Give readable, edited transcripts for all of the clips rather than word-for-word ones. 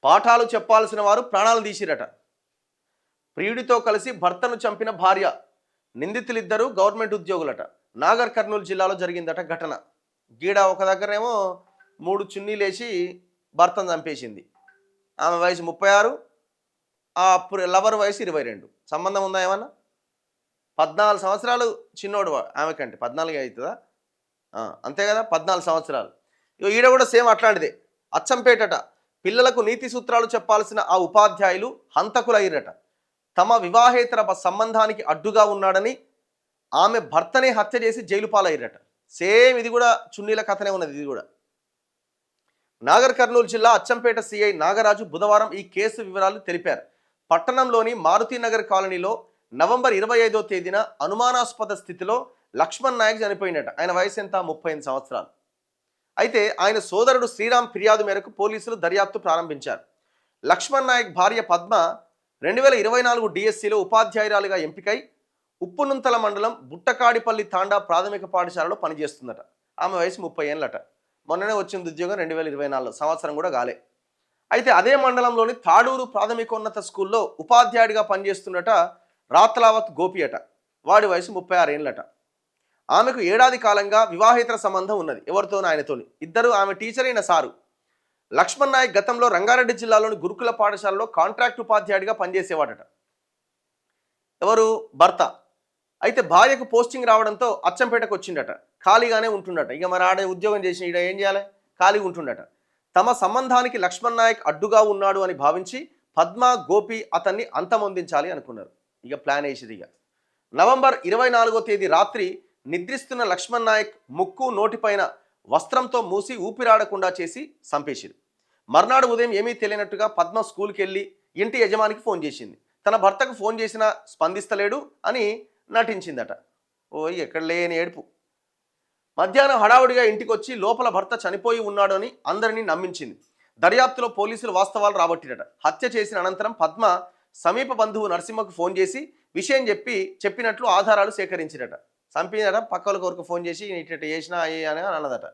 పాఠాలు చెప్పాల్సిన వారు ప్రాణాలు తీసిరట. ప్రియుడితో కలిసి భర్తను చంపిన భార్య. నిందితులిద్దరూ గవర్నమెంట్ ఉద్యోగులట. నాగర్ కర్నూలు జిల్లాలో జరిగిందట ఘటన. గీడ ఒక దగ్గరేమో 3 చున్నీలేసి భర్తను చంపేసింది. ఆమె వయసు 36, ఆ లవర్ వయసు 22. సంబంధం ఉందా ఏమన్నా? 14 సంవత్సరాలు చిన్నోడు ఆమెకంటే. 14 అవుతుందా? అంతే కదా, 14 సంవత్సరాలు. ఈడ కూడా సేమ్ అట్లాంటిదే. అచ్చంపేటట. పిల్లలకు నీతి సూత్రాలు చెప్పాల్సిన ఆ ఉపాధ్యాయులు హంతకులయ్యారట. తమ వివాహేతర సంబంధానికి అడ్డుగా ఉన్నాడని ఆమె భర్తనే హత్య చేసి జైలు పాలయ్యారట. సేమ్ ఇది కూడా చున్నీల కథనే ఉన్నది. ఇది కూడా నాగర్ కర్నూలు జిల్లా అచ్చంపేట సిఐ నాగరాజు బుధవారం ఈ కేసు వివరాలు తెలిపారు. పట్టణంలోని మారుతీనగర్ కాలనీలో నవంబర్ 25వ తేదీన అనుమానాస్పద స్థితిలో లక్ష్మణ్ నాయక్ చనిపోయినట. ఆయన వయసు ఎంత? 38 సంవత్సరాలు. అయితే ఆయన సోదరుడు శ్రీరామ్ ఫిర్యాదు మేరకు పోలీసులు దర్యాప్తు ప్రారంభించారు. లక్ష్మణ్ నాయక్ భార్య పద్మ 2024 డిఎస్సిలో ఉపాధ్యాయురాలిగా ఎంపికై ఉప్పునుంతల మండలం బుట్టకాడిపల్లి తాండా ప్రాథమిక పాఠశాలలో పనిచేస్తుందట. ఆమె వయసు 30 ఏళ్ళట. మొన్ననే వచ్చింది ఉద్యోగం. 2024 సంవత్సరం కూడా కాలే. అయితే అదే మండలంలోని తాడూరు ప్రాథమికోన్నత స్కూల్లో ఉపాధ్యాయుడిగా పనిచేస్తున్నట రాత్లావత్ గోపి అట. వాడి వయసు 36 ఏళ్ళట. ఆమెకు ఏడాది కాలంగా వివాహేతర సంబంధం ఉన్నది. ఎవరితోనూ? ఆయనతోని. ఇద్దరు ఆమె టీచర్ అయిన సారు. లక్ష్మణ్ నాయక్ గతంలో రంగారెడ్డి జిల్లాలోని గురుకుల పాఠశాలలో కాంట్రాక్ట్ ఉపాధ్యాయుడిగా పనిచేసేవాడట. ఎవరు? భర్త. అయితే భార్యకు పోస్టింగ్ రావడంతో అచ్చంపేటకు వచ్చిండట. ఖాళీగానే ఉంటుండట. ఇక మరి ఆడే ఉద్యోగం చేసి ఈడ ఏం చేయాలి? ఖాళీగా ఉంటుండట. తమ సంబంధానికి లక్ష్మణ్ నాయక్ అడ్డుగా ఉన్నాడు అని భావించి పద్మ, గోపి అతన్ని అంతమొందించాలి అనుకున్నారు. ఇక ప్లాన్ వేసేది. ఇక నవంబర్ 24వ తేదీ రాత్రి నిద్రిస్తున్న లక్ష్మణ్ నాయక్ ముక్కు, నోటిపైన వస్త్రంతో మూసి ఊపిరాడకుండా చేసి చంపేసింది. మర్నాడు ఉదయం ఏమీ తెలియనట్టుగా పద్మ స్కూల్కి వెళ్ళి ఇంటి యజమానికి ఫోన్ చేసింది. తన భర్తకు ఫోన్ చేసినా స్పందిస్తలేడు అని నటించిందట. ఎక్కడ లేని ఏడుపు. మధ్యాహ్నం హడావుడిగా ఇంటికి వచ్చి లోపల భర్త చనిపోయి ఉన్నాడు అని అందరినీ నమ్మించింది. దర్యాప్తులో పోలీసులు వాస్తవాలు రాబట్టిరట. హత్య చేసిన అనంతరం పద్మ సమీప బంధువు నరసింహకు ఫోన్ చేసి విషయం చెప్పినట్లు ఆధారాలు సేకరించిరట. చంపినట. పక్కల కొరకు ఫోన్ చేసి ఇట్ట చేసినా అని అన్నదట.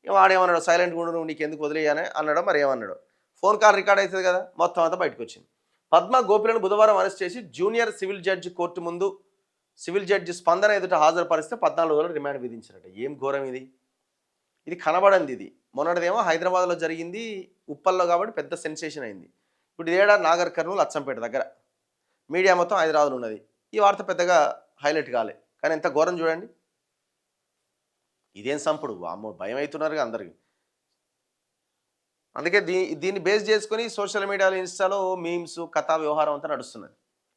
వాడేమన్నాడు? సైలెంట్గా ఉండు, నీకు ఎందుకు వదిలేయని అన్నాడు. మరి ఏమన్నాడు? ఫోన్ కాల్ రికార్డ్ అవుతుంది కదా. మొత్తం అంతా బయటకు వచ్చింది. పద్మ, గోపిలను బుధవారం అరెస్ట్ చేసి జూనియర్ సివిల్ జడ్జి కోర్టు ముందు సివిల్ జడ్జి స్పందన ఎదుట హాజరుపరిస్తే 14 రోజులు రిమాండ్ విధించారట. ఏం ఘోరం ఇది! ఇది కనబడంది. ఇది మొన్నటిదేమో హైదరాబాద్లో జరిగింది, ఉప్పల్లో, కాబట్టి పెద్ద సెన్సేషన్ అయింది. ఇప్పుడు ఇదేడా నాగర్ కర్నూలు అచ్చంపేట దగ్గర. మీడియా మొత్తం హైదరాబాద్లో ఉన్నది. ఈ వార్త పెద్దగా హైలైట్ కాలే, కానీ ఎంత ఘోరం చూడండి. ఇదేం సంపుడు! అమ్మో, భయం అవుతున్నారుగా అందరికి. అందుకే దీన్ని బేస్ చేసుకొని సోషల్ మీడియాలో, ఇన్స్టాలో మీమ్స్, కథా వ్యవహారం అంతా నడుస్తున్నది.